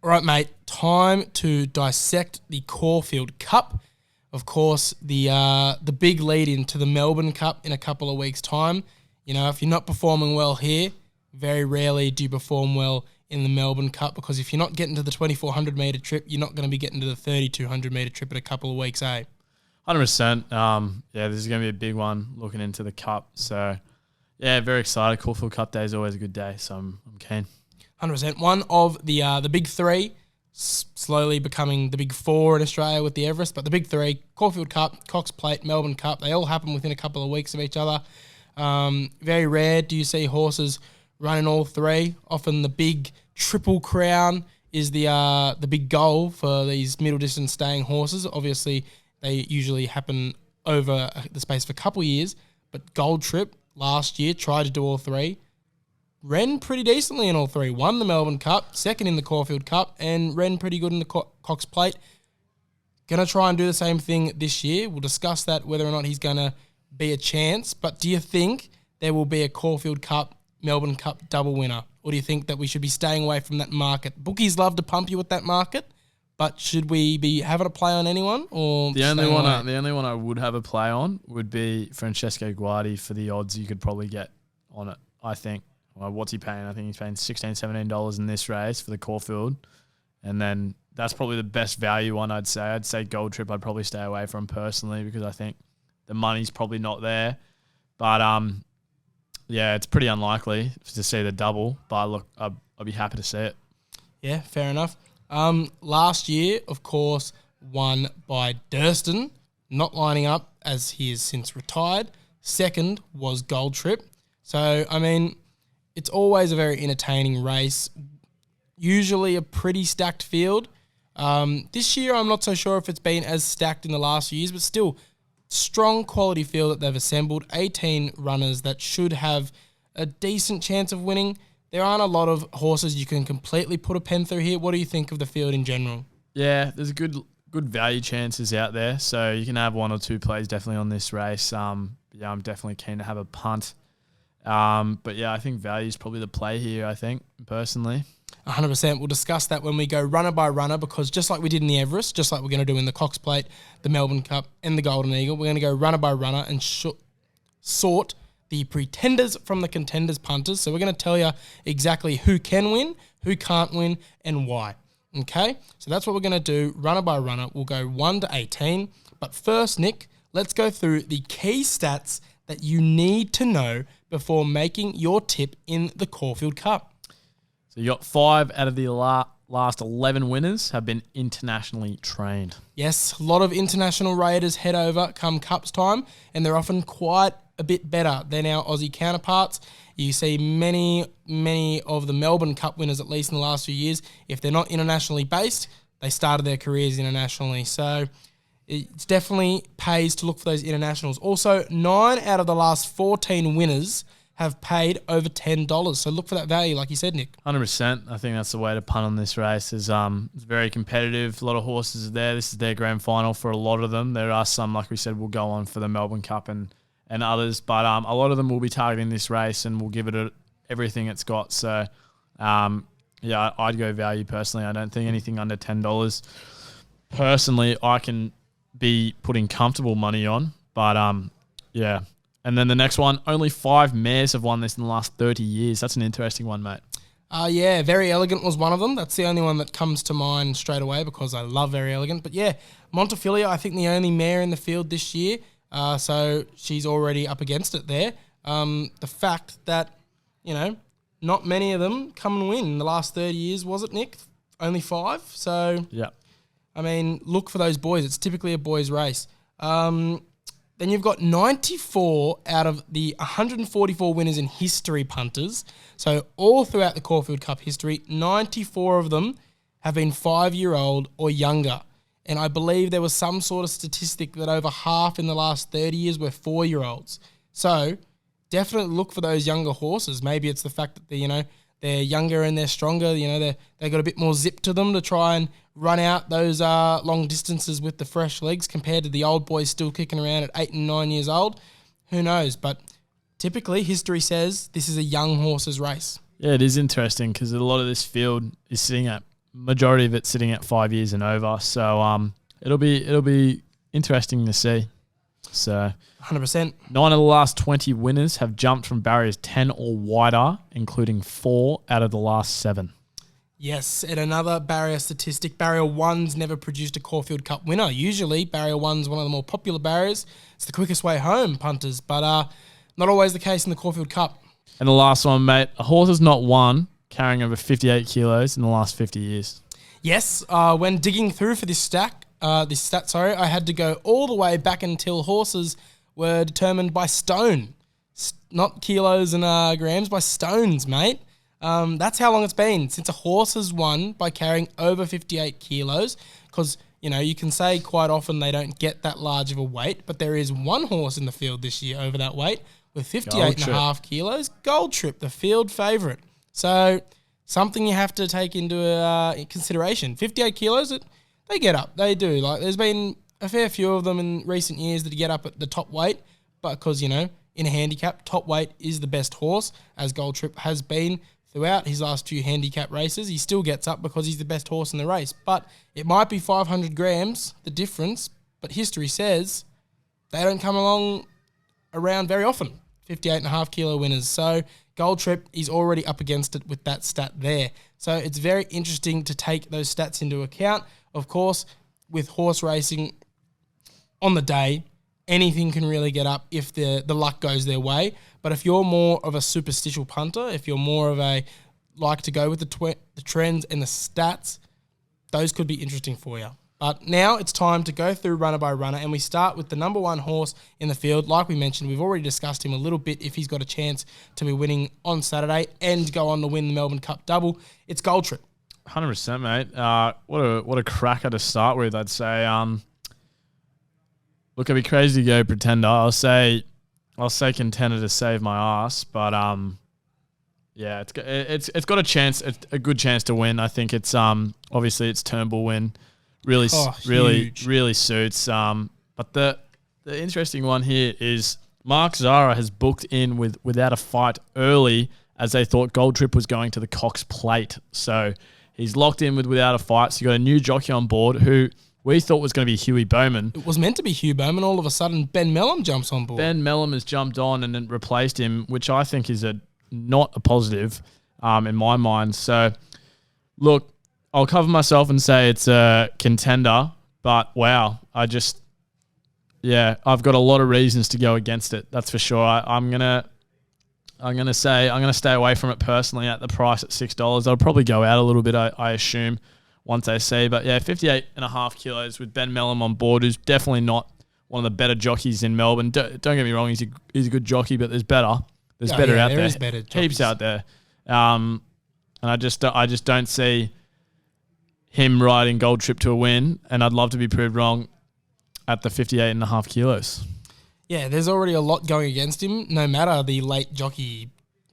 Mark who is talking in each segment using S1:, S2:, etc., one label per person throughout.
S1: All right, mate, time to dissect the Caulfield Cup. Of course, the big lead into the Melbourne Cup in a couple of weeks' time. You know, if you're not performing well here, very rarely do you perform well in the Melbourne Cup, because if you're not getting to the 2,400 metre trip, you're not going to be getting to the 3,200 metre trip in a couple of weeks, eh?
S2: 100%. Yeah, this is going to be a big one looking into the Cup. So, yeah, very excited. Caulfield Cup Day is always a good day, so I'm keen.
S1: 100%. One of the big three, slowly becoming the big four in Australia with the Everest, but the big three, Caulfield Cup, Cox Plate, Melbourne Cup, they all happen within a couple of weeks of each other. Very rare do you see horses running all three. Often the big Triple Crown is the big goal for these middle distance staying horses. Obviously, they usually happen over the space of a couple of years, but Gold Trip last year tried to do all three. Ran pretty decently in all three. Won the Melbourne Cup, second in the Caulfield Cup, and ran pretty good in the Cox Plate. Going to try and do the same thing this year. We'll discuss that, whether or not he's going to be a chance. But do you think there will be a Caulfield Cup, Melbourne Cup double winner? Or do you think that we should be staying away from that market? Bookies love to pump you with that market, but should we be having a play on anyone? Or
S2: the only one I would have a play on would be Francesco Guardi for the odds you could probably get on it, I think. Well, what's he paying? I think he's paying $16, $17 in this race for the Caulfield. And then that's probably the best value one, I'd say. I'd say Gold Trip I'd probably stay away from personally, because I think the money's probably not there. But, yeah, it's pretty unlikely to see the double. But, look, I'd be happy to see it.
S1: Yeah, fair enough. Last year, of course, won by Durston, not lining up as he has since retired. Second was Gold Trip. So, I mean, it's always a very entertaining race, usually a pretty stacked field. This year, I'm not so sure if it's been as stacked in the last few years, but still, strong quality field that they've assembled. 18 runners that should have a decent chance of winning. There aren't a lot of horses you can completely put a pen through here. What do you think of the field in general?
S2: Yeah, there's good value chances out there, so you can have one or two plays definitely on this race. Yeah, I'm definitely keen to have a punt. But yeah, I think value is probably the play here, I think, personally.
S1: 100%. We'll discuss that when we go runner by runner, because just like we did in the Everest, just like we're going to do in the Cox Plate, the Melbourne Cup and the Golden Eagle, we're going to go runner by runner and sort the pretenders from the contenders punters. So we're going to tell you exactly who can win, who can't win, and why. Okay? So that's what we're going to do runner by runner. We'll go 1 to 18. But first, Nick, let's go through the key stats that you need to know before making your tip in the Caulfield Cup.
S2: So you got 5 out of the last 11 winners have been internationally trained.
S1: Yes, a lot of international raiders head over come Cups time, and they're often quite a bit better than our Aussie counterparts. You see many of the Melbourne Cup winners, at least in the last few years, if they're not internationally based, they started their careers internationally. So it definitely pays to look for those internationals. Also, 9 out of the last 14 winners have paid over $10. So look for that value, like you said, Nick.
S2: 100%. I think that's the way to punt on this race. It's very competitive. A lot of horses are there. This is their grand final for a lot of them. There are some, like we said, will go on for the Melbourne Cup and others. But a lot of them will be targeting this race and will give it everything it's got. So, yeah, I'd go value personally. I don't think anything under $10. Personally, I can be putting comfortable money on. But, yeah. And then the next one, only 5 mares have won this in the last 30 years. That's an interesting one, mate.
S1: Yeah, Very Elegant was one of them. That's the only one that comes to mind straight away because I love Very Elegant. But yeah, Montefilia, I think the only mare in the field this year. So she's already up against it there. The fact that, not many of them come and win in the last 30 years, was it, Nick? Only 5. So,
S2: yeah.
S1: I mean, look for those boys. It's typically a boys' race. Then you've got 94 out of the 144 winners in history punters. So all throughout the Caulfield Cup history, 94 of them have been 5-year-old or younger. And I believe there was some sort of statistic that over half in the last 30 years were 4-year-olds. So definitely look for those younger horses. Maybe it's the fact that they're younger and they're stronger. They got a bit more zip to them to try and run out those long distances with the fresh legs compared to the old boys still kicking around at 8 and 9 years old. Who knows? But typically history says this is a young horse's race.
S2: Yeah, it is interesting because a lot of this field is sitting at majority of it sitting at 5 years and over. So it'll be interesting to see. So
S1: 100%.
S2: 9 of the last 20 winners have jumped from barriers 10 or wider, including 4 out of the last 7.
S1: Yes, and another barrier statistic, Barrier 1's never produced a Caulfield Cup winner. Usually, Barrier 1's one of the more popular barriers. It's the quickest way home, punters, but not always the case in the Caulfield Cup.
S2: And the last one, mate, a horse has not won carrying over 58 kilos in the last 50 years.
S1: Yes, when digging through for this stat, I had to go all the way back until horses were determined by stone. Not kilos and grams, by stones, mate. That's how long it's been since a horse has won by carrying over 58 kilos. Because, you can say quite often they don't get that large of a weight, but there is one horse in the field this year over that weight with 58.5 kilos. Gold Trip, the field favourite. So something you have to take into consideration. 58 kilos, they get up. They do. Like, there's been a fair few of them in recent years that get up at the top weight, but because, in a handicap, top weight is the best horse, as Gold Trip has been throughout his last few handicap races. He still gets up because he's the best horse in the race. But it might be 500 grams, the difference, but history says they don't come along around very often, 58.5 kilo winners. So Gold Trip is already up against it with that stat there. So it's very interesting to take those stats into account. Of course, with horse racing on the day, anything can really get up if the luck goes their way. But if you're more of a superstitious punter, if you're more of a like to go with the trends and the stats, those could be interesting for you. But now it's time to go through runner by runner, and we start with the number one horse in the field. Like we mentioned, we've already discussed him a little bit if he's got a chance to be winning on Saturday and go on to win the Melbourne Cup double. It's Gold Trip.
S2: 100%, mate. What a cracker to start with, I'd say. Look, it'd be crazy to go pretender. I'll say contender to save my ass, but yeah, it's got a chance, a good chance to win. I think it's obviously it's Turnbull win, really suits. But the interesting one here is Mark Zahra has booked in without a fight early, as they thought Gold Trip was going to the Cox Plate. So he's locked in without a fight. So you got a new jockey on board who we thought was going to be Huey Bowman. It
S1: was meant to be Hugh Bowman. All of a sudden, Ben Melham jumps on board.
S2: Ben Melham has jumped on and then replaced him, which I think is not a positive in my mind. So, look, I'll cover myself and say it's a contender, but wow, I've got a lot of reasons to go against it. That's for sure. I'm gonna stay away from it personally at the price at $6. I'll probably go out a little bit, I assume, once I see. But yeah, 58.5 kilos with Ben Melham on board, who's definitely not one of the better jockeys in Melbourne. Don't get me wrong, he's a good jockey, but there's better. There's better out there.
S1: There is better jockeys.
S2: Heaps out there. And I just don't see him riding Gold Trip to a win, and I'd love to be proved wrong at the 58.5 kilos.
S1: Yeah, there's already a lot going against him, no matter the late jockey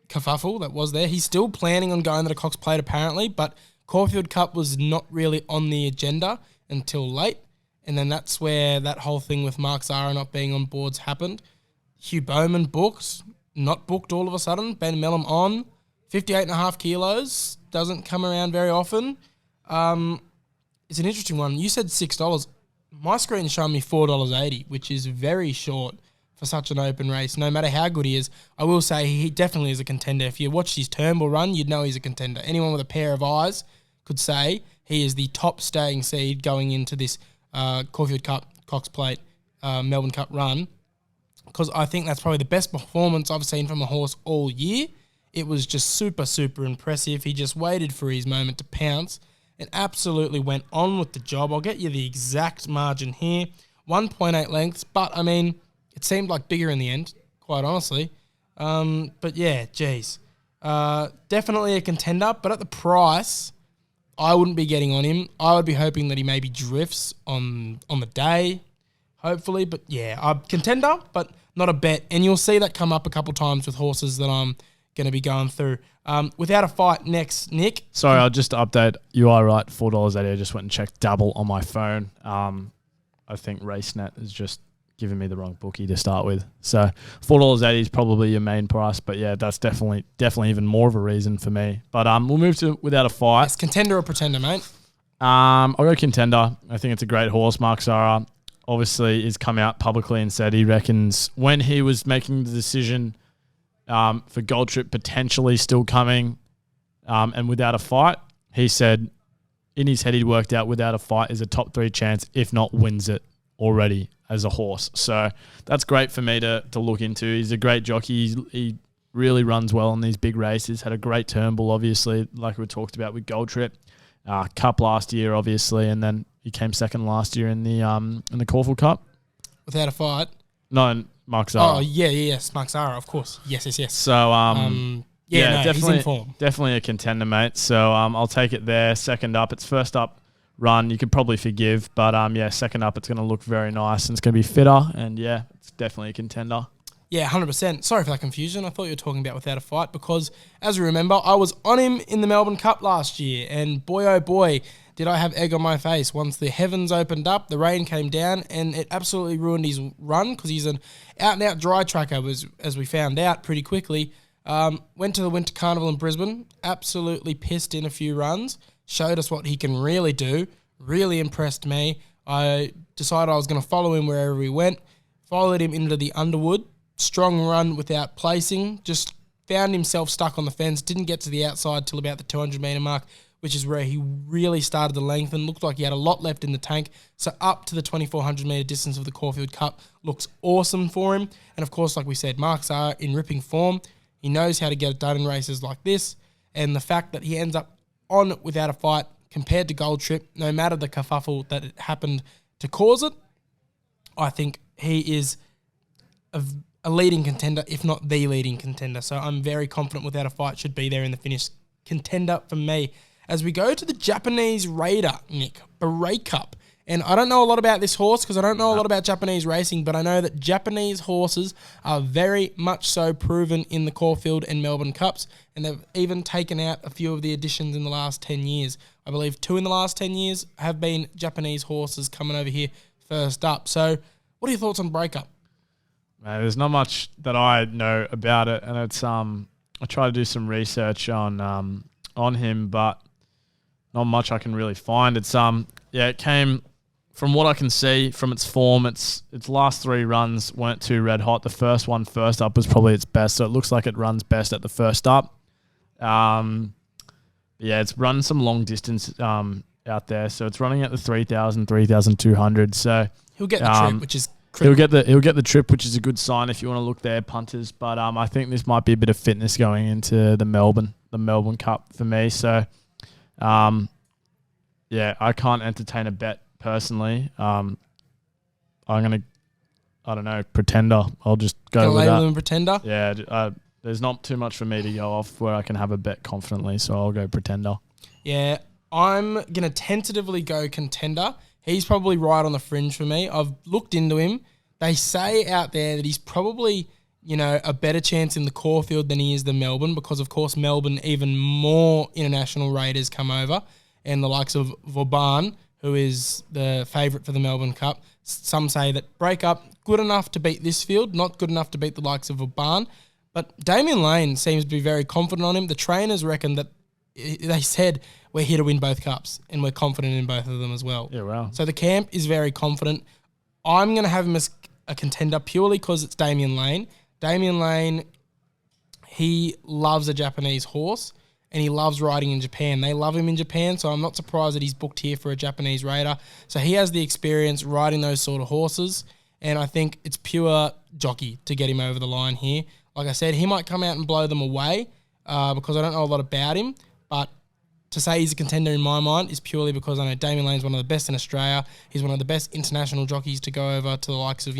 S1: kerfuffle that was there. He's still planning on going to the Cox Plate apparently, but Caulfield Cup was not really on the agenda until late, and then that's where that whole thing with Mark Zahra not being on boards happened. Hugh Bowman not booked all of a sudden. Ben Melham on, 58.5 kilos, doesn't come around very often. It's an interesting one. You said $6. My screen's showing me $4.80, which is very short for such an open race, no matter how good he is. I will say he definitely is a contender. If you watched his Turnbull run, you'd know he's a contender. Anyone with a pair of eyes could say he is the top staying seed going into this Caulfield Cup, Cox Plate, Melbourne Cup run, because I think that's probably the best performance I've seen from a horse all year. It was just super, super impressive. He just waited for his moment to pounce and absolutely went on with the job. I'll get you the exact margin here, 1.8 lengths, but I mean, it seemed like bigger in the end, quite honestly. But yeah, geez. Definitely a contender, but at the price, I wouldn't be getting on him. I would be hoping that he maybe drifts on the day, hopefully. But yeah, a contender, but not a bet. And you'll see that come up a couple times with horses that I'm going to be going through. Without a fight next, Nick.
S2: Sorry, I'll just update. You are right, $4.80. I just went and checked double on my phone. I think RaceNet has just given me the wrong bookie to start with. So $4.80 is probably your main price, but yeah, that's definitely even more of a reason for me. But we'll move to Without a Fight.
S1: It's contender or pretender, mate?
S2: I'll go contender. I think it's a great horse. Mark Zahra obviously has come out publicly and said he reckons when he was making the decision for Gold Trip potentially still coming and Without a Fight, he said in his head he'd worked out Without a Fight is a top 3 chance, if not wins it already as a horse. So that's great for me to look into. He's a great jockey. He really runs well in these big races. Had a great Turnbull, obviously, like we talked about with Gold Trip. Cup last year, obviously, and then he came second last year in the Caulfield Cup.
S1: Without a Fight?
S2: No, Mark Zahra.
S1: Oh, yes. Mark Zahra, of course. Yes.
S2: So,
S1: definitely, he's in form.
S2: Definitely a contender, mate. So I'll take it there. Second up, it's first up run. You could probably forgive, but second up, it's going to look very nice and it's going to be fitter. And yeah, it's definitely a contender.
S1: Yeah, 100%. Sorry for that confusion. I thought you were talking about Without a Fight because, as you remember, I was on him in the Melbourne Cup last year, and boy, oh boy, did I have egg on my face. Once the heavens opened up, the rain came down, and it absolutely ruined his run because he's an out-and-out dry tracker, as we found out pretty quickly. Went to the Winter Carnival in Brisbane, absolutely pissed in a few runs, showed us what he can really do, really impressed me. I decided I was going to follow him wherever he went, followed him into the Underwood, strong run without placing, just found himself stuck on the fence, didn't get to the outside till about the 200-metre mark, which is where he really started to lengthen. Looked like he had a lot left in the tank. So up to the 2,400-metre distance of the Caulfield Cup looks awesome for him. And of course, like we said, Mark Zahra in ripping form. He knows how to get it done in races like this. And the fact that he ends up on Without a Fight compared to Gold Trip, no matter the kerfuffle that it happened to cause it, I think he is a leading contender, if not the leading contender. So I'm very confident Without a Fight should be there in the finish. Contender for me. As we go to the Japanese Raider, Nick, Beret Cup. And I don't know a lot about this horse because I don't know a lot about Japanese racing, but I know that Japanese horses are very much so proven in the Caulfield and Melbourne Cups, and they've even taken out a few of the additions in the last 10 years. I believe 2 in the last 10 years have been Japanese horses coming over here first up. So what are your thoughts on Breakup?
S2: There's not much that I know about it, and it's I try to do some research on him, but not much I can really find. It's it came from what I can see from its form. Its last 3 runs weren't too red hot. The first one, first up, was probably its best, so it looks like it runs best at the first up. It's run some long distance out there, so it's running at the 3,000, 3,200. So
S1: he'll get the trip, which is critical.
S2: He'll get the trip, which is a good sign if you want to look there, punters. But I think this might be a bit of fitness going into the Melbourne Cup for me. So, I can't entertain a bet personally. I'm gonna, I don't know, pretender. I'll just go with that.
S1: Label him pretender.
S2: Yeah, there's not too much for me to go off where I can have a bet confidently, so I'll go pretender.
S1: Yeah, I'm gonna tentatively go contender. He's probably right on the fringe for me. I've looked into him. They say out there that he's probably, a better chance in the Caulfield than he is the Melbourne because, of course, Melbourne, even more international raiders come over, and the likes of Vauban, who is the favourite for the Melbourne Cup. Some say that Breakup, good enough to beat this field, not good enough to beat the likes of Vauban. But Damien Lane seems to be very confident on him. The trainers reckon that they said we're here to win both cups, and we're confident in both of them as well.
S2: Yeah, wow.
S1: So the camp is very confident. I'm going to have him as a contender purely because it's Damien Lane. Damien Lane, he loves a Japanese horse, and he loves riding in Japan. They love him in Japan, so I'm not surprised that he's booked here for a Japanese raider. So he has the experience riding those sort of horses, and I think it's pure jockey to get him over the line here. Like I said, he might come out and blow them away because I don't know a lot about him, but to say he's a contender in my mind is purely because I know Damien Lane's one of the best in Australia. He's one of the best international jockeys to go over to the likes of,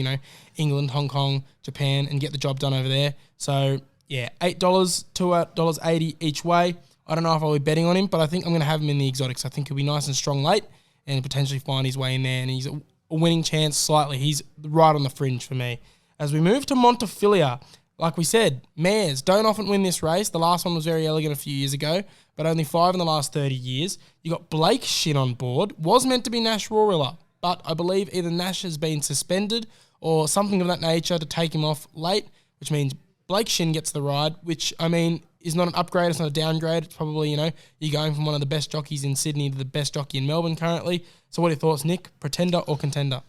S1: England, Hong Kong, Japan, and get the job done over there. So, yeah, $8 to $8.80 each way. I don't know if I'll be betting on him, but I think I'm going to have him in the exotics. I think he'll be nice and strong late and potentially find his way in there, and he's a winning chance slightly. He's right on the fringe for me. As we move to Montefilia, like we said, mares don't often win this race. The last one was very elegant a few years ago, but only 5 in the last 30 years. You got Blake Shin on board. Was meant to be Nash Rawiller, but I believe either Nash has been suspended or something of that nature to take him off late, which means Blake Shin gets the ride, which, I mean, is not an upgrade, it's not a downgrade. It's probably, you're going from one of the best jockeys in Sydney to the best jockey in Melbourne currently. So what are your thoughts, Nick? Pretender or contender?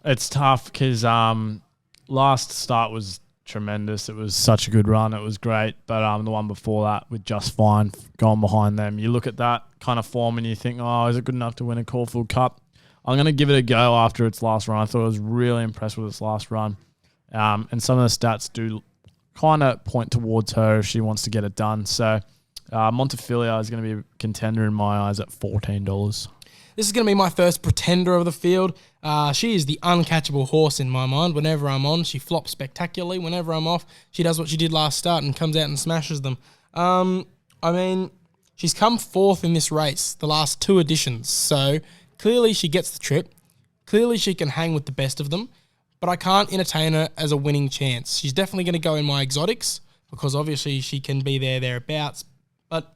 S2: It's tough because last start was tremendous. It was such a good run. It was great. But the one before that with Just Fine going behind them, you look at that kind of form and you think, oh, is it good enough to win a Caulfield Cup? I'm going to give it a go after its last run. I thought I was really impressed with its last run. And some of the stats do kind of point towards her if she wants to get it done. So Montefilia is going to be a contender in my eyes at $14.
S1: This is going to be my first pretender of the field. She is the uncatchable horse in my mind. Whenever I'm on, she flops spectacularly. Whenever I'm off, she does what she did last start and comes out and smashes them. I mean, she's come fourth in this race, the last 2 editions. So clearly she gets the trip. Clearly she can hang with the best of them. But I can't entertain her as a winning chance. She's definitely going to go in my exotics because obviously she can be thereabouts. But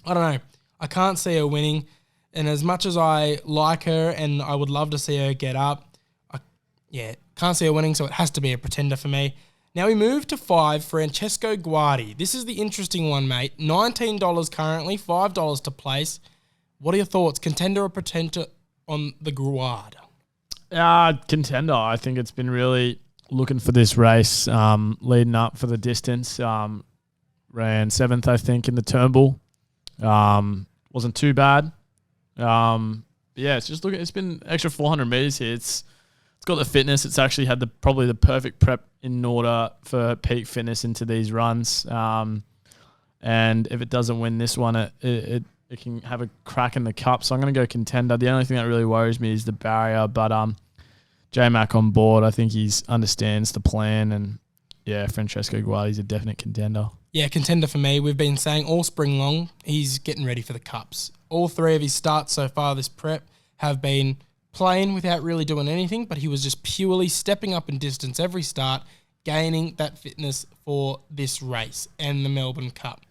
S1: I don't know. I can't see her winning. And as much as I like her and I would love to see her get up, can't see her winning, so it has to be a pretender for me. Now we move to 5, Francesco Guardi. This is the interesting one, mate. $19 currently, $5 to place. What are your thoughts? Contender or pretender on the Guard?
S2: Contender. I think it's been really looking for this race, leading up for the distance. Ran 7th, I think, in the Turnbull. Wasn't too bad. It's just it's been extra 400 meters here. It's got the fitness. It's actually had probably the perfect prep in order for peak fitness into these runs. And if it doesn't win this one, it can have a crack in the cup. So I'm going to go contender. The only thing that really worries me is the barrier. But J-Mac on board, I think he understands the plan. And, Francesco Guardi's a definite contender.
S1: Yeah, contender for me. We've been saying all spring long, he's getting ready for the Cups. All 3 of his starts so far this prep have been playing without really doing anything, but he was just purely stepping up in distance every start, gaining that fitness for this race and the Melbourne Cup.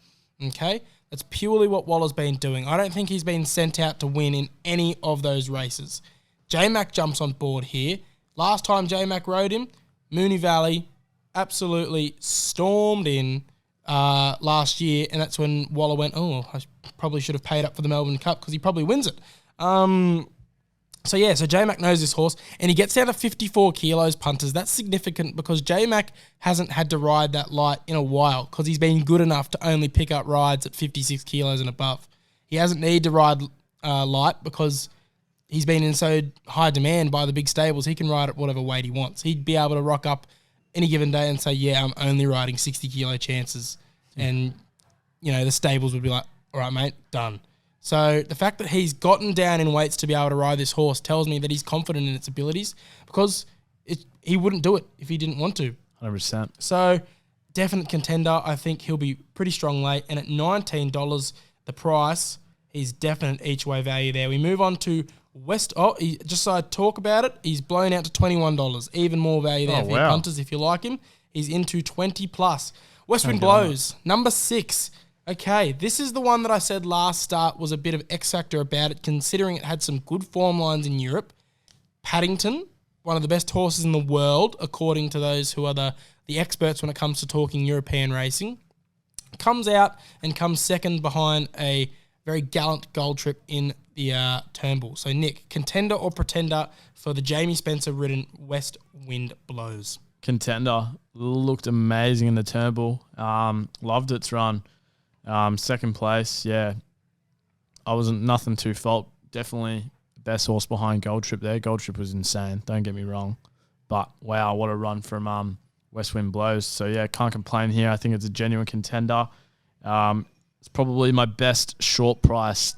S1: Okay? That's purely what Waller's been doing. I don't think he's been sent out to win in any of those races. J-Mac jumps on board here. Last time J-Mac rode him, Moonee Valley absolutely stormed in last year, and that's when Waller went, I probably should have paid up for the Melbourne Cup because he probably wins it. So J-Mac knows this horse, and he gets down to 54 kilos punters. That's significant because J-Mac hasn't had to ride that light in a while because he's been good enough to only pick up rides at 56 kilos and above. He hasn't needed to ride light because he's been in so high demand by the big stables. He can ride at whatever weight he wants. He'd be able to rock up any given day and say, I'm only riding 60 kilo chances. And, the stables would be like, all right, mate, done. So the fact that he's gotten down in weights to be able to ride this horse tells me that he's confident in its abilities because he wouldn't do it if he didn't want to.
S2: 100%.
S1: So definite contender. I think he'll be pretty strong late. And at $19, the price, he's definite each way value there. We move on to just so I talk about it, he's blown out to $21. Even more value there for your punters if you like him. He's into 20 plus. Westwind Blows, number 6. Okay, this is the one that I said last start was a bit of X factor about it, considering it had some good form lines in Europe. Paddington, one of the best horses in the world, according to those who are the experts when it comes to talking European racing, comes out and comes second behind a very gallant Gold Trip in the Turnbull. So, Nick, contender or pretender for the Jamie Spencer-ridden West Wind Blows?
S2: Contender. Looked amazing in the Turnbull. Loved its run. Second place, I wasn't nothing too fault. Definitely the best horse behind Gold Trip there. Gold Trip was insane, don't get me wrong. But, wow, what a run from West Wind Blows. So, can't complain here. I think it's a genuine contender. It's probably my best short price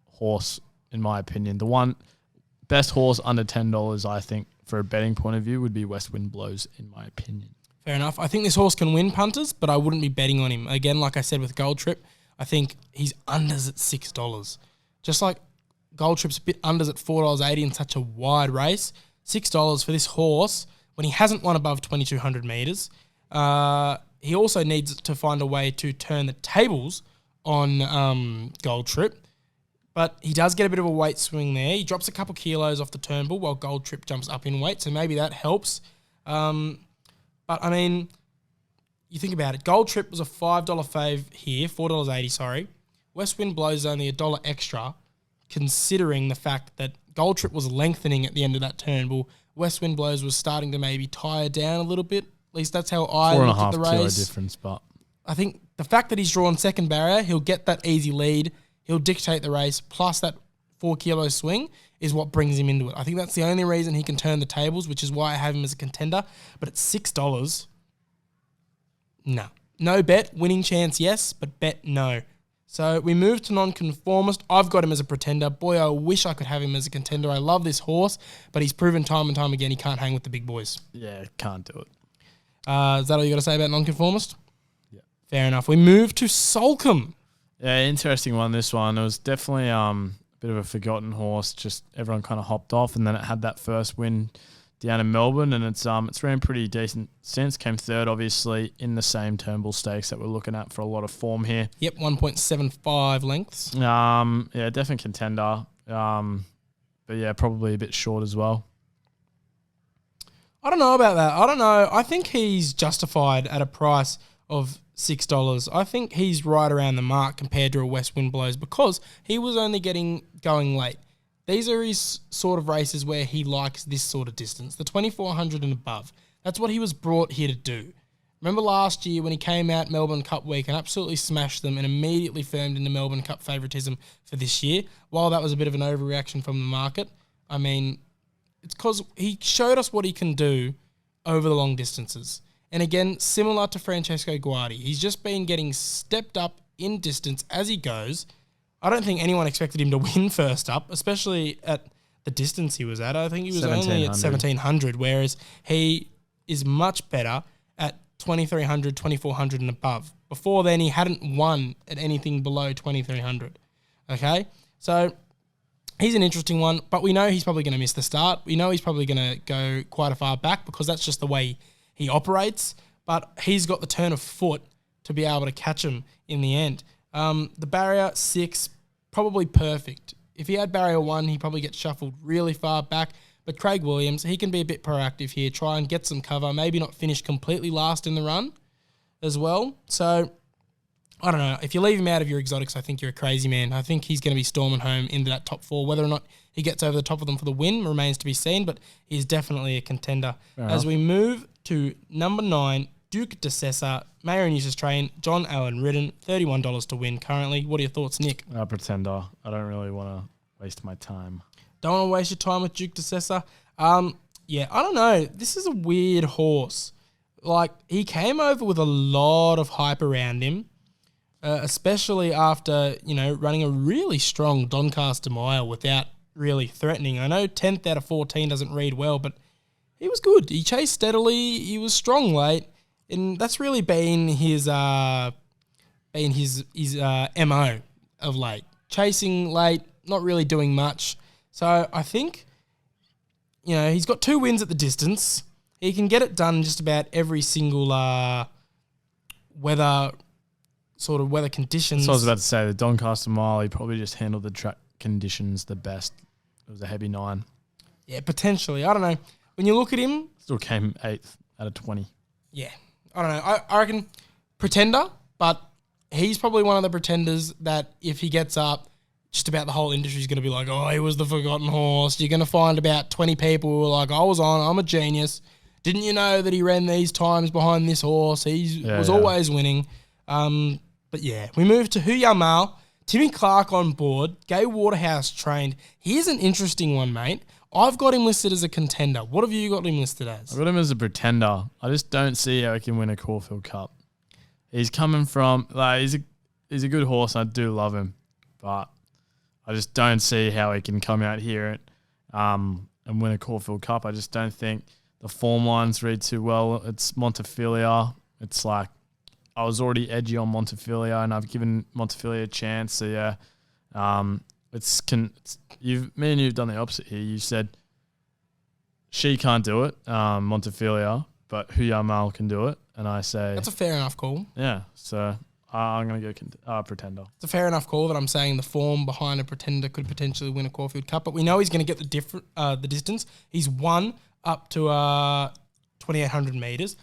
S2: horse, in my opinion. The one best horse under $10, I think, for a betting point of view, would be West Wind Blows, in my opinion.
S1: Fair enough. I think this horse can win punters, but I wouldn't be betting on him. Again, like I said with Gold Trip, I think he's unders at $6. Just like Gold Trip's a bit unders at $4.80 in such a wide race, $6 for this horse when he hasn't won above 2,200 metres. He also needs to find a way to turn the tables on Gold Trip. But he does get a bit of a weight swing there. He drops a couple kilos off the Turnbull while Gold Trip jumps up in weight, so maybe that helps. But, I mean, you think about it. Gold Trip was a $5 fave here, $4.80, sorry. West Wind Blows only $1 extra, considering the fact that Gold Trip was lengthening at the end of that Turnbull. West Wind Blows was starting to maybe tire down a little bit. At least that's how I looked at the race.
S2: 4.5 kilo difference, but
S1: I think the fact that he's drawn second barrier, he'll get that easy lead. He'll dictate the race, plus that 4 kilo swing is what brings him into it. I think that's the only reason he can turn the tables, which is why I have him as a contender. But at $6, no. No bet. Winning chance, yes, but bet, no. So we move to nonconformist. I've got him as a pretender. Boy, I wish I could have him as a contender. I love this horse, but he's proven time and time again he can't hang with the big boys.
S2: yeah, can't do it.
S1: Is that all you got to say about nonconformist?
S2: Yeah.
S1: Fair enough. We move to Sulcombe.
S2: Yeah, interesting one, this one. It was definitely a bit of a forgotten horse. Just everyone kind of hopped off, and then it had that first win down in Melbourne, and it's ran pretty decent since. Came third, obviously, in the same Turnbull Stakes that we're looking at for a lot of form here.
S1: Yep, 1.75 lengths.
S2: Yeah, definitely contender. But yeah, probably a bit short as well.
S1: I don't know about that. I don't know. I think he's justified at a price of $6. I think he's right around the mark compared to a West Wind Blows because he was only going late. These are his sort of races where he likes this sort of distance, the 2,400 and above. That's what he was brought here to do. Remember last year when he came out Melbourne Cup week and absolutely smashed them and immediately firmed into Melbourne Cup favouritism for this year? While that was a bit of an overreaction from the market, I mean, it's because he showed us what he can do over the long distances. And again, similar to Francesco Guardi, he's just been getting stepped up in distance as he goes. I don't think anyone expected him to win first up, especially at the distance he was at. I think he was only at 1,700, whereas he is much better at 2,300, 2,400 and above. Before then, he hadn't won at anything below 2,300. Okay? So he's an interesting one, but we know he's probably going to miss the start. We know he's probably going to go quite a far back because that's just the way he operates, but he's got the turn of foot to be able to catch him in the end. The barrier 6, probably perfect. If he had barrier 1, he probably gets shuffled really far back. But Craig Williams, he can be a bit proactive here, try and get some cover, maybe not finish completely last in the run as well. So, I don't know. If you leave him out of your exotics, I think you're a crazy man. I think he's going to be storming home into that top 4. Whether or not he gets over the top of them for the win remains to be seen, but he's definitely a contender. As we move to number 9, Duke de Sessa, Mayor and Uses Train, John Allen Ridden, $31 to win currently. What are your thoughts, Nick?
S2: Pretender. I don't really want to waste my time.
S1: Don't want to waste your time with Duke de Sessa. Yeah, I don't know. This is a weird horse. Like, he came over with a lot of hype around him, especially after, running a really strong Doncaster Mile without really threatening. I know 10th out of 14 doesn't read well, but he was good. He chased steadily. He was strong late. And that's really been his MO of late. Chasing late, not really doing much. So I think, he's got 2 wins at the distance. He can get it done just about every single weather conditions.
S2: So I was about to say, the Doncaster Mile, he probably just handled the track conditions the best. It was a heavy 9.
S1: Yeah, potentially. I don't know. When you look at him...
S2: Still came 8th out of 20.
S1: Yeah. I don't know. I reckon pretender, but he's probably one of the pretenders that if he gets up, just about the whole industry is going to be like, oh, he was the forgotten horse. You're going to find about 20 people who are like, I was on, I'm a genius. Didn't you know that he ran these times behind this horse? He was always winning. But yeah, we move to Huyamal. Timmy Clark on board. Gay Waterhouse trained. Here's an interesting one, mate. I've got him listed as a contender. What have you got him listed as?
S2: I've got him as a pretender. I just don't see how he can win a Caulfield Cup. He's coming from, he's a good horse. I do love him, but I just don't see how he can come out here and win a Caulfield Cup. I just don't think the form lines read too well. It's Montefilia. It's like, I was already edgy on Montefilia, and I've given Montefilia a chance. So yeah, me and you've done the opposite here. You said she can't do it, Montefilia, but Huyamal can do it, and I say
S1: that's a fair enough call.
S2: Yeah, so I'm going to go Pretender.
S1: It's a fair enough call that I'm saying the form behind a Pretender could potentially win a Caulfield Cup, but we know he's going to get the distance. He's won up to 2,800 metres.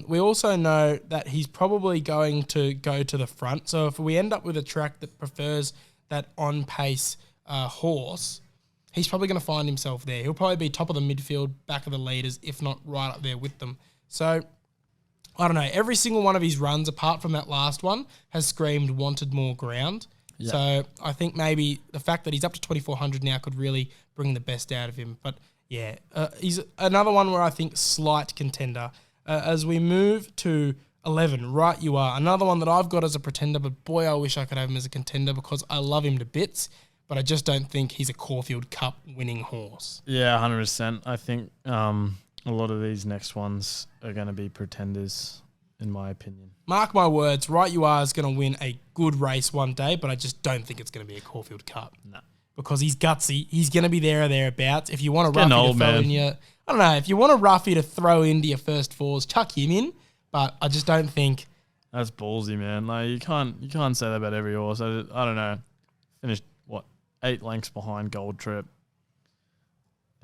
S1: We also know that he's probably going to go to the front. So if we end up with a track that prefers that on-pace horse, he's probably going to find himself there. He'll probably be top of the midfield, back of the leaders, if not right up there with them. So I don't know. Every single one of his runs, apart from that last one, has screamed wanted more ground. Yeah. So I think maybe the fact that he's up to 2,400 now could really bring the best out of him. But yeah, he's another one where I think slight contender. As we move to 11, Right You Are. Another one that I've got as a pretender, but boy, I wish I could have him as a contender because I love him to bits, but I just don't think he's a Caulfield Cup winning horse.
S2: Yeah, 100%. I think a lot of these next ones are going to be pretenders, in my opinion.
S1: Mark my words, Right You Are is going to win a good race one day, but I just don't think it's going to be a Caulfield Cup.
S2: No.
S1: Because he's gutsy. He's going to be there or thereabouts. If you want a roughie
S2: old,
S1: to throw
S2: man.
S1: in your... I don't know. If you want a roughie to throw into your first fours, chuck him in, but I just don't think...
S2: That's ballsy, man. Like you can't say that about every horse. I don't know. Finished, 8 lengths behind Gold Trip.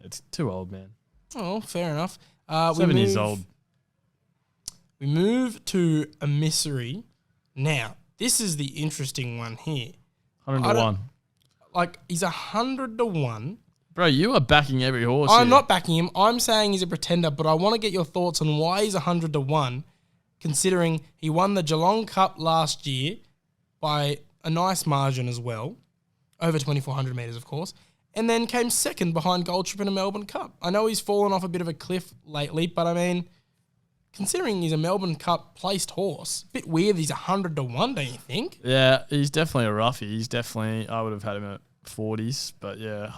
S2: It's too old, man.
S1: Oh, fair enough.
S2: 7 years old.
S1: We move to a mystery. Now, this is the interesting one here.
S2: 100 to 1.
S1: Like, he's 100 to 1.
S2: Bro, you are backing every horse
S1: I'm
S2: here.
S1: not backing him. I'm saying he's a pretender, but I want to get your thoughts on why he's 100 to 1, considering he won the Geelong Cup last year by a nice margin as well, over 2,400 metres, of course, and then came second behind Gold Trip in a Melbourne Cup. I know he's fallen off a bit of a cliff lately, but I mean, considering he's a Melbourne Cup placed horse, a bit weird he's 100 to 1, don't you think?
S2: Yeah, he's definitely a roughie. I would have had him at 40s, but yeah,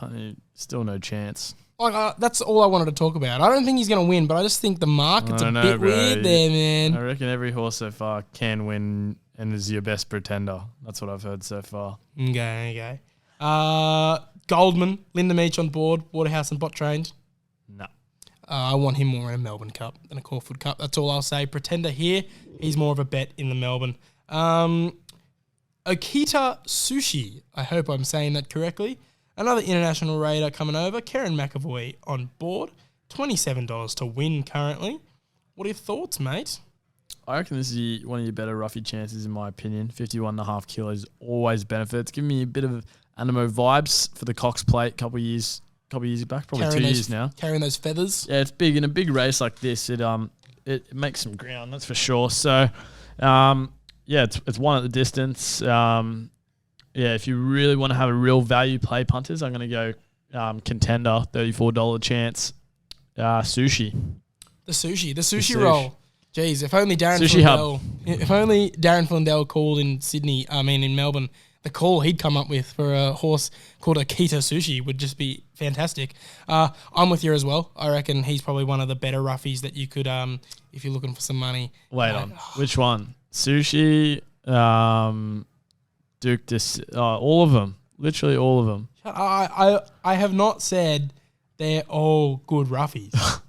S2: still no chance.
S1: Like that's all I wanted to talk about. I don't think he's going to win, but I just think the market's a bit weird there, man.
S2: I reckon every horse so far can win and is your best pretender. That's what I've heard so far.
S1: Okay. Goldman, Linda Meach on board, Waterhouse and Bot trained.
S2: No.
S1: I want him more in a Melbourne Cup than a Caulfield Cup. That's all I'll say. Pretender here, he's more of a bet in the Melbourne. Okita Sushi, I hope I'm saying that correctly. Another international raider coming over. Karen McAvoy on board. $27 to win currently. What are your thoughts, mate?
S2: I reckon this is one of your better roughie chances, in my opinion. 51.5 kilos always benefits. Giving me a bit of Animo vibes for the Cox Plate couple of years back, probably 2 years now.
S1: Carrying those feathers.
S2: Yeah, it's big. In a big race like this, it makes some ground, that's for sure. So, it's one at the distance. If you really want to have a real value play punters, I'm going to go contender, $34 chance, sushi. The sushi
S1: roll. Jeez, if only Darren Flindell called in Melbourne, the call he'd come up with for a horse called Okita Sushi would just be fantastic. I'm with you as well. I reckon he's probably one of the better roughies that you could, if you're looking for some money.
S2: Wait on. Which one? Sushi, Duke, all of them. Literally all of them.
S1: I have not said they're all good roughies.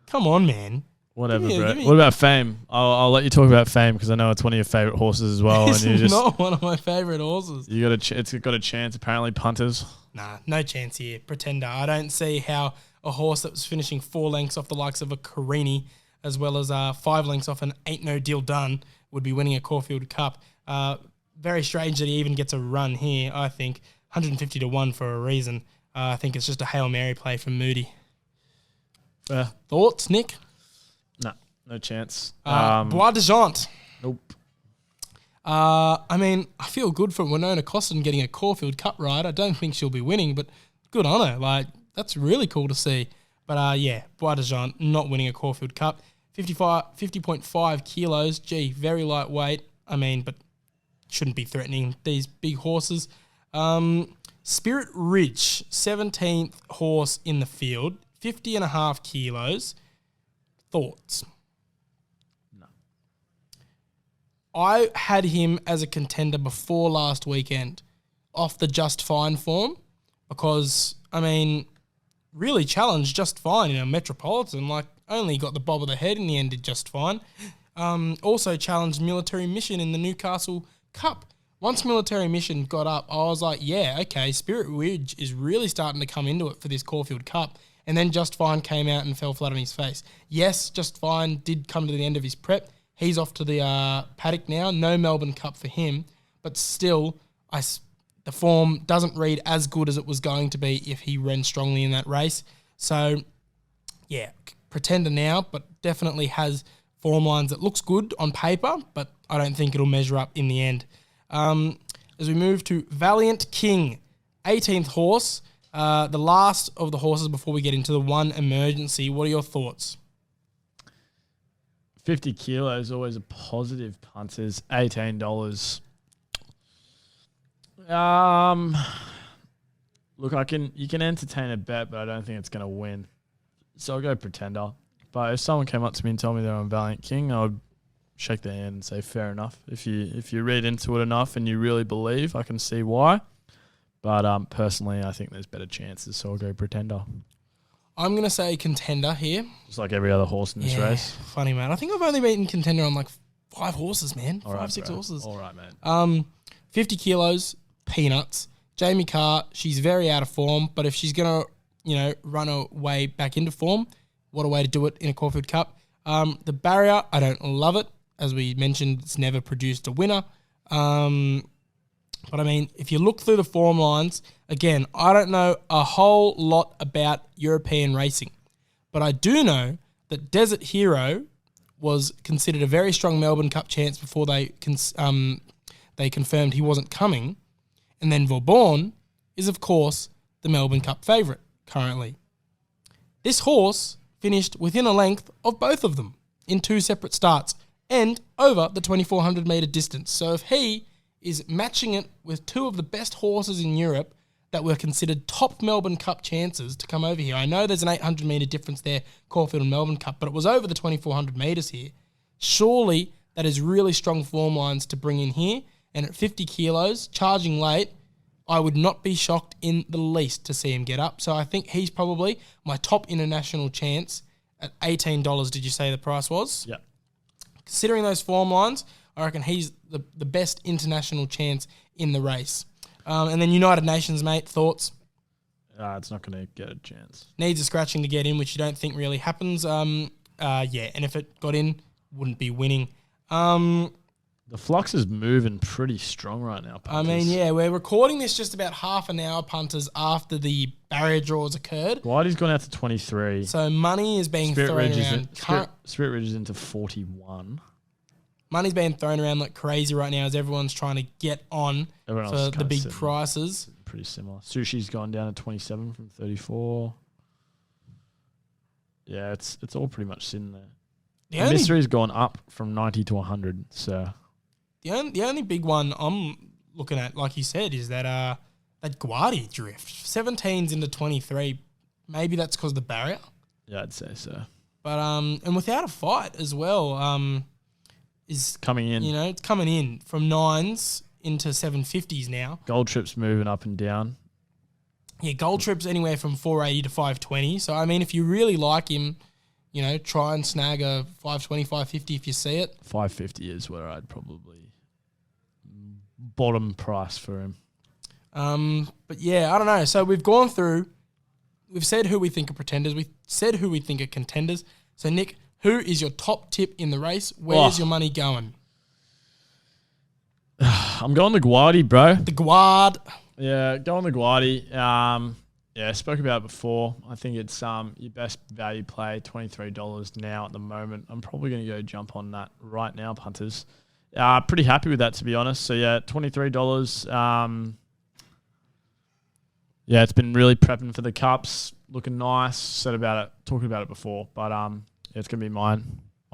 S1: Come on, man.
S2: Whatever, bro. What about Fame? I'll let you talk about Fame because I know it's one of your favourite horses as well.
S1: It's not one of my favourite horses.
S2: It's got a chance, apparently, punters.
S1: Nah, no chance here. Pretender. I don't see how a horse that was finishing 4 lengths off the likes of a Carini, as well as 5 lengths off an Ain't No Deal Done, would be winning a Caulfield Cup. Very strange that he even gets a run here, I think. 150 to 1 for a reason. I think it's just a Hail Mary play from Moody. Thoughts, Nick?
S2: No chance.
S1: Bois de Jante.
S2: Nope.
S1: I feel good for Winona Costin getting a Caulfield Cup ride. I don't think she'll be winning, but good on her. Like, that's really cool to see. But, Bois de Jante not winning a Caulfield Cup. 50.5 kilos. Gee, very lightweight. But shouldn't be threatening these big horses. Spirit Ridge, 17th horse in the field. 50.5 kilos. Thoughts? I had him as a contender before last weekend off the Just Fine form because, really challenged Just Fine in a Metropolitan. Like, only got the bob of the head in the end, did Just Fine. Also challenged Military Mission in the Newcastle Cup. Once Military Mission got up, I was like, yeah, okay, Spirit Ridge is really starting to come into it for this Caulfield Cup. And then Just Fine came out and fell flat on his face. Yes, Just Fine did come to the end of his prep. He's off to the paddock now. No Melbourne Cup for him. But still, the form doesn't read as good as it was going to be if he ran strongly in that race. So, yeah, pretender now, but definitely has form lines that looks good on paper, but I don't think it'll measure up in the end. As we move to Valiant King, 18th horse, the last of the horses before we get into the one emergency. What are your thoughts?
S2: 50 kilos, always a positive, punters. $18. Look, you can entertain a bet, but I don't think it's going to win. So I'll go pretender. But if someone came up to me and told me they're on Valiant King, I would shake their hand and say, fair enough. If you read into it enough and you really believe, I can see why. But personally, I think there's better chances, so I'll go pretender.
S1: I'm going to say contender here.
S2: Just like every other horse in this race.
S1: Funny, man. I think I've only beaten contender on like 5 horses, man.
S2: All
S1: 5,
S2: right,
S1: 6
S2: bro.
S1: horses.
S2: All right, man.
S1: 50 kilos, peanuts. Jamie Carr, she's very out of form, but if she's going to, run her way back into form, what a way to do it in a Caulfield Cup. The barrier, I don't love it. As we mentioned, it's never produced a winner. But, I mean, if you look through the form lines, again, I don't know a whole lot about European racing. But I do know that Desert Hero was considered a very strong Melbourne Cup chance before they confirmed he wasn't coming. And then Vauban is, of course, the Melbourne Cup favourite currently. This horse finished within a length of both of them in 2 separate starts and over the 2,400 metre distance. So if he is matching it with 2 of the best horses in Europe that were considered top Melbourne Cup chances to come over here. I know there's an 800 metre difference there, Caulfield and Melbourne Cup, but it was over the 2,400 metres here. Surely that is really strong form lines to bring in here. And at 50 kilos, charging late, I would not be shocked in the least to see him get up. So I think he's probably my top international chance at $18, did you say the price was?
S2: Yeah.
S1: Considering those form lines, I reckon he's the best international chance in the race. And then United Nations, mate, thoughts?
S2: It's not going to get a chance.
S1: Needs a scratching to get in, which you don't think really happens. And if it got in, wouldn't be winning.
S2: The flux is moving pretty strong right now, punters.
S1: I mean, yeah, we're recording this just about half an hour, punters, after the barrier draws occurred.
S2: Glidey's gone out to 23.
S1: So money is being thrown around.
S2: Spirit Ridge is into 41.
S1: Money's being thrown around like crazy right now as everyone's trying to get on for the big prices.
S2: Pretty similar. Sushi's gone down to 27 from 34. Yeah, it's all pretty much sitting there. The Mystery's gone up from 90 to 100, so...
S1: The only big one I'm looking at, like you said, is that Guardi drift. 17's into 23. Maybe that's because of the barrier.
S2: Yeah, I'd say so.
S1: But and without a fight as well, is
S2: coming in.
S1: It's coming in from 9s into 750s now.
S2: Gold Trip's moving up and down.
S1: Yeah, Gold Trip's anywhere from 480 to 520. So I mean, if you really like him, try and snag a 520, 550 if you see it.
S2: 550 is where I'd probably bottom price for him.
S1: But yeah, I don't know. So we've gone through, we've said who we think are pretenders. We've said who we think are contenders. So Nick, who is your top tip in the race? Where's your money going?
S2: I'm going the Guardi, bro.
S1: The Guard.
S2: Yeah, going the Guardi. Yeah, I spoke about it before. I think it's your best value play, $23 now at the moment. I'm probably going to go jump on that right now, punters. Pretty happy with that, to be honest. So, yeah, $23. Yeah, it's been really prepping for the Cups. Looking nice. Talking about it before. But it's going to be my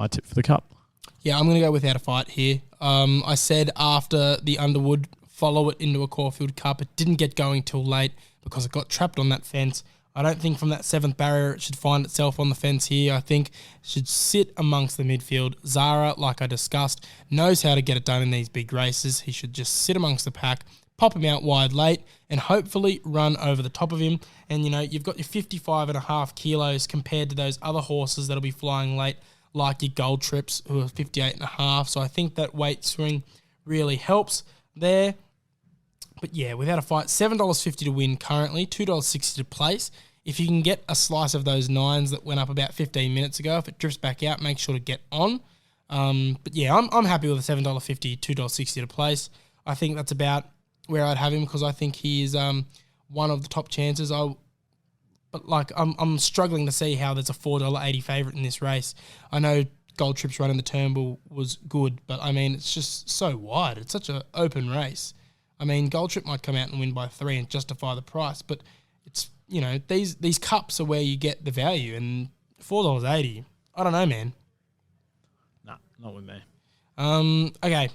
S2: tip for the Cup. Yeah, I'm going to go without a fight here. I said after the Underwood, follow it into a Caulfield Cup. It didn't get going till late because it got trapped on that fence. I don't think from that 7th barrier it should find itself on the fence here. I think it should sit amongst the midfield. Zara, like I discussed, knows how to get it done in these big races. He should just sit amongst the pack, pop him out wide late, and hopefully run over the top of him. And, you've got your 55.5 kilos compared to those other horses that'll be flying late,
S1: like your gold trips who are 58.5. So I think that weight swing really helps there. But yeah, without a fight, $7.50 to win currently, $2.60 to place. If you can get a slice of those 9s that went up about 15 minutes ago, if it drifts back out, make sure to get on. But yeah, I'm happy with the $7.50, $2.60 to place. I think that's about where I'd have him because I think he is one of the top chances. But like I'm struggling to see how there's a $4.80 favourite in this race. I know Gold Trip's run in the Turnbull was good, but I mean it's just so wide. It's such an open race. I mean Gold Trip might come out and win by 3 and justify the price, but it's these cups are where you get the value, and $4.80. I don't know, man.
S2: Nah, not with me.
S1: Okay,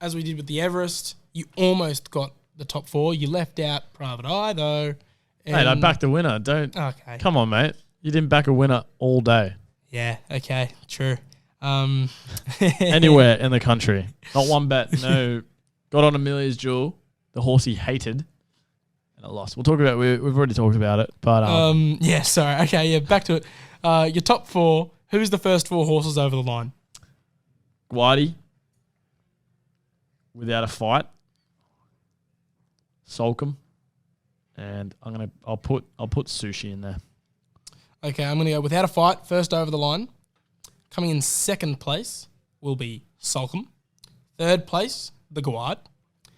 S1: as we did with the Everest, you almost got the top 4. You left out Private Eye though.
S2: Mate, I backed the winner. Don't.
S1: Okay.
S2: Come on, mate. You didn't back a winner all day.
S1: Yeah. Okay. True.
S2: Anywhere in the country, not one bet. No. Got on Amelia's Jewel, the horse he hated, and I lost. We'll talk about. We've already talked about it, but
S1: yeah. Sorry. Okay. Yeah. Back to it. Your top 4. Who's the first 4 horses over the line?
S2: Guardi, without a fight. Solcombe. And I'll put Sushi in there.
S1: Okay, I'm gonna go without a fight. First over the line, coming in second place will be Solcombe. Third place, the Guard.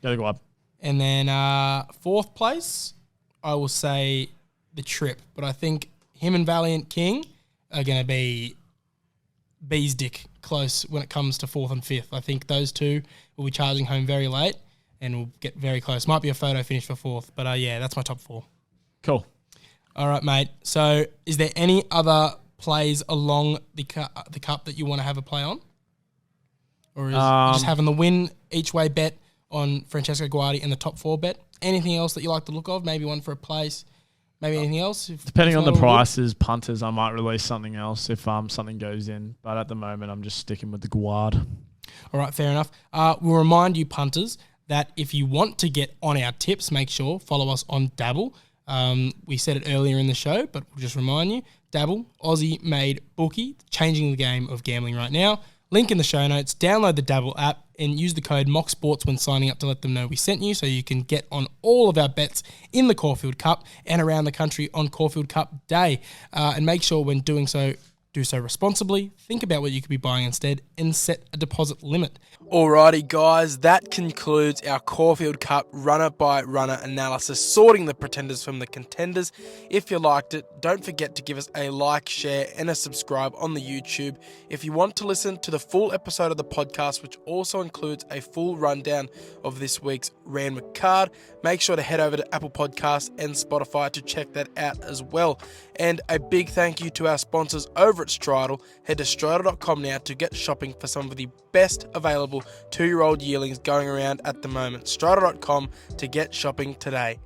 S2: Go the Guard.
S1: And then fourth place, I will say the Trip. But I think him and Valiant King are gonna be bees dick close when it comes to 4th and 5th. I think those two will be charging home very late. And we'll get very close. Might be a photo finish for 4th. But yeah, that's my top 4.
S2: Cool.
S1: All right, mate. So is there any other plays along the cup that you want to have a play on? Or is just having the win each way bet on Francesco Guardi and the top 4 bet? Anything else that you like the look of? Maybe one for a place? Maybe anything else?
S2: Depending on the prices, punters, I might release something else if something goes in. But at the moment, I'm just sticking with the Guard.
S1: All right, fair enough. We'll remind you, punters, that if you want to get on our tips, make sure follow us on Dabble. We said it earlier in the show, but we'll just remind you, Dabble, Aussie-made bookie, changing the game of gambling right now. Link in the show notes. Download the Dabble app and use the code MOCSports when signing up to let them know we sent you so you can get on all of our bets in the Caulfield Cup and around the country on Caulfield Cup Day. And make sure when doing so, do so responsibly, think about what you could be buying instead, and set a deposit limit. Alrighty guys, that concludes our Caulfield Cup runner-by-runner analysis, sorting the pretenders from the contenders. If you liked it, don't forget to give us a like, share, and a subscribe on the YouTube. If you want to listen to the full episode of the podcast, which also includes a full rundown of this week's Randwick card, make sure to head over to Apple Podcasts and Spotify to check that out as well. And a big thank you to our sponsors over at Stridyl. Head to stridyl.com now to get shopping for some of the best available 2-year-old yearlings going around at the moment. Stridyl.com to get shopping today.